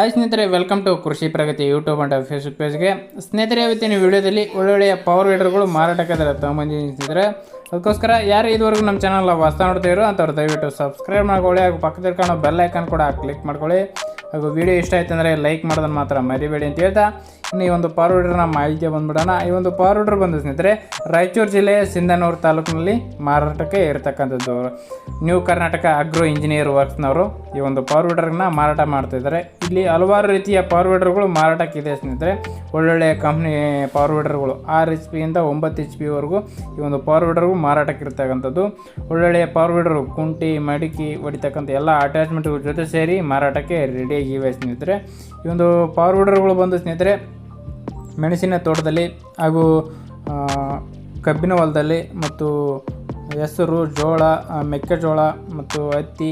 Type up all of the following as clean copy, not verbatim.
Hi ಸ್ನೇಹಿತರೆ, welcome to ಕೃಷಿ ಪ್ರಗತಿ YouTube and Facebook ಪೇಜ್ಗೆ. ಸ್ನೇಹಿತರೆ, ಇವತ್ತಿನ ವಿಡಿಯೋದಲ್ಲಿ ಒಳ್ಳೊಳ್ಳೆಯ ಪವರ್ ವೀಡರ್ಗಳು ಮಾರಾಟಕ್ಕೆ ತೊಗೊಂಬಂದಿದ್ದೀನಿ ಸ್ನೇಹಿತರೆ. ಅದಕ್ಕೋಸ್ಕರ ಯಾರು ಇದುವರೆಗೂ ನಮ್ಮ ಚಾನಲ್ ವಾಸ್ತಾ ನೋಡ್ತಿರೋ ಅಂಥವ್ರು ದಯವಿಟ್ಟು ಸಬ್ಸ್ಕ್ರೈಬ್ ಮಾಡ್ಕೊಳ್ಳಿ, ಹಾಗೂ ಪಕ್ಕದಲ್ಲಿ ಕಾಣೋ ಬೆಲ್ ಐಕಾನ್ ಕೂಡ ಕ್ಲಿಕ್ ಮಾಡ್ಕೊಳ್ಳಿ. ಹಾಗೂ ವಿಡಿಯೋ ಇಷ್ಟ ಆಯ್ತು ಅಂದರೆ ಲೈಕ್ ಮಾಡೋದನ್ನು ಮಾತ್ರ ಮರಿಬೇಡಿ ಅಂತ ಹೇಳ್ತಾ, ಇನ್ನು ಈ ಒಂದು ಪವರ್ ವೀಡರ್ನ ಮಾಹಿತಿ ಬಂದ್ಬಿಡೋಣ. ಈ ಒಂದು ಪವರ್ ವೀಡರ್ ಬಂದು ಸ್ನೇಹಿತರೆ, ರಾಯಚೂರು ಜಿಲ್ಲೆಯ ಸಿಂಧನೂರು ತಾಲೂಕಿನಲ್ಲಿ ಮಾರಾಟಕ್ಕೆ ಇರತಕ್ಕಂಥದ್ದು. ನ್ಯೂ ಕರ್ನಾಟಕ ಅಗ್ರೋ ಇಂಜಿನಿಯರ್ ವರ್ಕ್ಸ್ನವರು ಈ ಒಂದು ಪವರ್ ವೀಡರ್ನ ಮಾರಾಟ ಮಾಡ್ತಿದ್ದಾರೆ. ಇಲ್ಲಿ ಹಲವಾರು ರೀತಿಯ ಪವರ್ ವೀಡರ್ಗಳು ಮಾರಾಟಕ್ಕಿದೆ ಸ್ನೇಹಿತರೆ. ಒಳ್ಳೊಳ್ಳೆಯ ಕಂಪ್ನಿ ಪವರ್ ವೀಡರ್ಗಳು 6 HP ಇಂದ 9 HP ವರೆಗೂ ಈ ಒಂದು ಪವರ್ ವೀಡರ್ಗಳು ಮಾರಾಟಕ್ಕಿರ್ತಕ್ಕಂಥದ್ದು. ಒಳ್ಳೊಳ್ಳೆಯ ಪವರ್ ವೀಡರು ಕುಂಟಿ ಮಡಿಕೆ ಹೊಡಿತಕ್ಕಂಥ ಎಲ್ಲ ಅಟ್ಯಾಚ್ಮೆಂಟ್ಗಳ ಜೊತೆ ಸೇರಿ ಮಾರಾಟಕ್ಕೆ ರೆಡಿಯಾಗಿವೆ ಸ್ನೇಹಿತರೆ. ಈ ಒಂದು ಪವರ್ ವೀಡರ್ಗಳು ಬಂದು ಸ್ನೇಹಿತರೆ, ಮೆಣಸಿನ ತೋಟದಲ್ಲಿ ಹಾಗೂ ಕಬ್ಬಿನ ಹೊಲದಲ್ಲಿ ಮತ್ತು ಹೆಸರು, ಜೋಳ, ಮೆಕ್ಕೆಜೋಳ ಮತ್ತು ಹತ್ತಿ,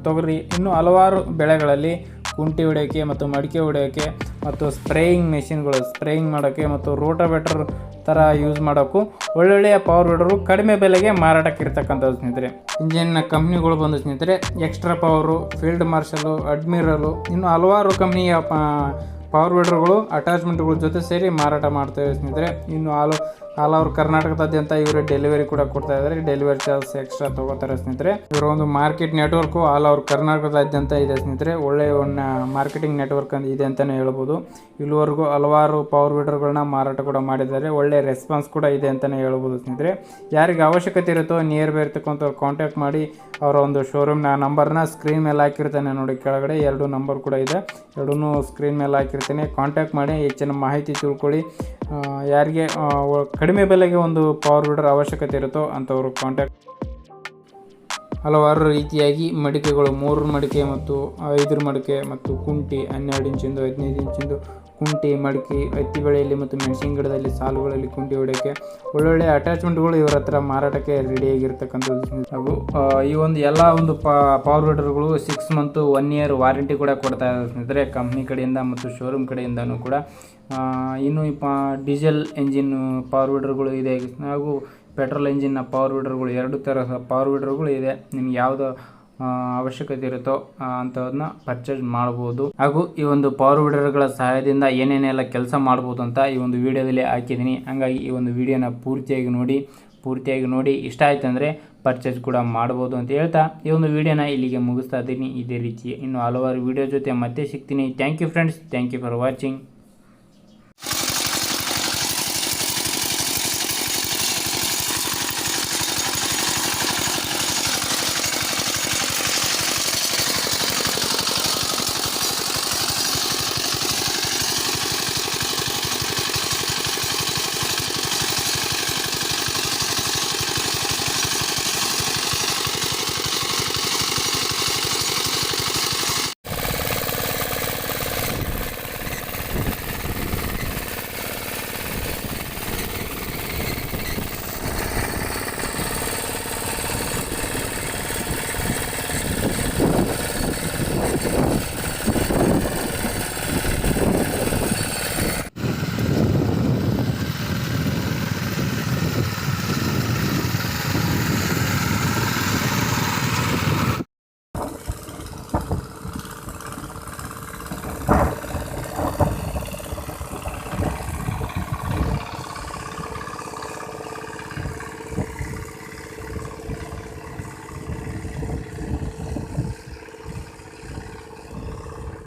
ತೊಗರಿ, ಇನ್ನೂ ಹಲವಾರು ಬೆಳೆಗಳಲ್ಲಿ ಕುಂಟಿ ಹೊಡೆಯೋಕ್ಕೆ ಮತ್ತು ಮಡಿಕೆ ಹೊಡೆಯೋಕ್ಕೆ ಮತ್ತು ಸ್ಪ್ರೇಯಿಂಗ್ ಮೆಷಿನ್ಗಳು ಸ್ಪ್ರೇಯಿಂಗ್ ಮಾಡೋಕ್ಕೆ ಮತ್ತು ರೋಟಾವೇಟರ್ ಥರ ಯೂಸ್ ಮಾಡೋಕ್ಕೂ ಒಳ್ಳೊಳ್ಳೆಯ ಪವರ್ ವೀಡರು ಕಡಿಮೆ ಬೆಲೆಗೆ ಮಾರಾಟಕ್ಕೆ ಇರ್ತಕ್ಕಂಥದ್ದು ಸ್ನೇಹಿತರೆ. ಇಂಜಿನ್ನ ಕಂಪ್ನಿಗಳು ಬಂದು ಸ್ನೇಹಿತರೆ, ಎಕ್ಸ್ಟ್ರಾ ಪವರು, ಫೀಲ್ಡ್ ಮಾರ್ಷಲು, ಅಡ್ಮಿರಲು, ಇನ್ನು ಹಲವಾರು ಕಂಪ್ನಿಯ ಪವರ್ ವೀಡರ್ಗಳು ಅಟ್ಯಾಚ್ಮೆಂಟ್ಗಳ ಜೊತೆ ಸೇರಿ ಮಾರಾಟ ಮಾಡ್ತೇವೆ ಸ್ನೇಹಿತರೆ. ಇನ್ನು ಆಲ್ ಓವರ್ ಕರ್ನಾಟಕದಾದ್ಯಂತ ಇವರೇ ಡೆಲಿವರಿ ಕೂಡ ಕೊಡ್ತಾ ಇದ್ದಾರೆ. ಡೆಲಿವರಿ ಚಾರ್ಜ್ ಎಕ್ಸ್ಟ್ರಾ ತೊಗೋತಾರೆ ಸ್ನೇಹಿತರೆ. ಇವರ ಒಂದು ಮಾರ್ಕೆಟ್ ನೆಟ್ವರ್ಕು ಆಲ್ ಓವರ್ ಕರ್ನಾಟಕದಾದ್ಯಂತ ಇದೆ ಸ್ನೇಹಿತರೆ. ಒಳ್ಳೆಯ ಒಂದು ಮಾರ್ಕೆಟಿಂಗ್ ನೆಟ್ವರ್ಕ್ ಇದೆ ಅಂತಲೇ ಹೇಳ್ಬೋದು. ಇಲ್ಲಿವರೆಗೂ ಹಲವಾರು ಪವರ್ ವೀಡರ್ಗಳನ್ನ ಮಾರಾಟ ಕೂಡ ಮಾಡಿದ್ದಾರೆ. ಒಳ್ಳೆಯ ರೆಸ್ಪಾನ್ಸ್ ಕೂಡ ಇದೆ ಅಂತಲೇ ಹೇಳ್ಬೋದು ಸ್ನೇಹಿತರೆ. ಯಾರಿಗೆ ಅವಶ್ಯಕತೆ ಇರುತ್ತೋ ನಿಯರ್ ಬೈ ಇರ್ತಕ್ಕಂಥವ್ರು ಕಾಂಟ್ಯಾಕ್ಟ್ ಮಾಡಿ ಅವರ ಒಂದು ಶೋರೂಮ್ನ ನಂಬರ್ನ ಸ್ಕ್ರೀನ್ ಮೇಲೆ ಹಾಕಿರ್ತಾನೆ ನೋಡಿ, ಕೆಳಗಡೆ 2 ನಂಬರ್ ಕೂಡ ಇದೆ. ಎರಡೂ ಸ್ಕ್ರೀನ್ ಮೇಲೆ ಹಾಕಿರ್ತಾನೆ. ಕಾಂಟ್ಯಾಕ್ಟ್ ಮಾಡಿ ಹೆಚ್ಚಿನ ಮಾಹಿತಿ ತಿಳ್ಕೊಳ್ಳಿ. ಯಾರಿಗೆ ಕಡಿಮೆ ಬೆಲೆಗೆ ಒಂದು ಪವರ್ ವೀಡರ್ ಅವಶ್ಯಕತೆ ಇರುತ್ತೋ ಅಂಥವ್ರು ಕಾಂಟ್ಯಾಕ್ಟ್. ಹಲವಾರು ರೀತಿಯಾಗಿ ಮಡಿಕೆಗಳು 3 ಮಡಿಕೆ ಮತ್ತು 5 ಮಡಿಕೆ ಮತ್ತು ಕುಂಟಿ 12 ಇಂಚಿಂದು 15 ಇಂಚಿಂದು ಕುಂಟಿ ಮಡಿಕೆ, ಹತ್ತಿ ಬೆಳೆಯಲ್ಲಿ ಮತ್ತು ಮೆಣಸಿನ ಗಿಡದಲ್ಲಿ ಸಾಲುಗಳಲ್ಲಿ ಕುಂಟಿ ಹೊಡೆಯೋಕ್ಕೆ ಒಳ್ಳೊಳ್ಳೆಯ ಅಟ್ಯಾಚ್ಮೆಂಟ್ಗಳು ಇವರ ಹತ್ರ ಮಾರಾಟಕ್ಕೆ ರೆಡಿಯಾಗಿರ್ತಕ್ಕಂಥದ್ದು. ಹಾಗೂ ಈ ಒಂದು ಎಲ್ಲ ಒಂದು ಪವರ್ ವೀಡರ್ಗಳು 6 ಮಂತು 1 ಇಯರ್ ವಾರಂಟಿ ಕೂಡ ಕೊಡ್ತಾ ಇದ್ದಾರೆ ಕಂಪ್ನಿ ಕಡೆಯಿಂದ ಮತ್ತು ಶೋರೂಮ್ ಕಡೆಯಿಂದನೂ ಕೂಡ. ಇನ್ನು ಡೀಸೆಲ್ ಎಂಜಿನ್ ಪವರ್ ವೀಡರ್ಗಳು ಇದೆ, ಹಾಗೂ ಪೆಟ್ರೋಲ್ ಎಂಜಿನ್ನ ಪವರ್ ವೀಡರ್ಗಳು 2 ಥರದ ಪವರ್ ವೀಡರ್ಗಳು ಇದೆ. ನಿಮ್ಗೆ ಯಾವುದು ಅವಶ್ಯಕತೆ ಇರುತ್ತೋ ಅಂಥದನ್ನ ಪರ್ಚೇಸ್ ಮಾಡ್ಬೋದು. ಹಾಗೂ ಈ ಒಂದು ಪವರ್ ವೀಡರ್ಗಳ ಸಹಾಯದಿಂದ ಏನೇನೆಲ್ಲ ಕೆಲಸ ಮಾಡ್ಬೋದು ಅಂತ ಈ ಒಂದು ವಿಡಿಯೋದಲ್ಲಿ ಹಾಕಿದ್ದೀನಿ. ಹಾಗಾಗಿ ಈ ಒಂದು ವಿಡಿಯೋನ ಪೂರ್ತಿಯಾಗಿ ನೋಡಿ ಇಷ್ಟ ಆಯ್ತು ಅಂದರೆ ಪರ್ಚೇಸ್ ಕೂಡ ಮಾಡ್ಬೋದು ಅಂತ ಹೇಳ್ತಾ ಈ ಒಂದು ವಿಡಿಯೋನ ಇಲ್ಲಿಗೆ ಮುಗಿಸ್ತಾ ಇದ್ದೀನಿ. ಇದೇ ರೀತಿ ಇನ್ನು ಹಲವಾರು ವಿಡಿಯೋ ಜೊತೆ ಮತ್ತೆ ಸಿಗ್ತೀನಿ. Thank you friends, thank you for watching.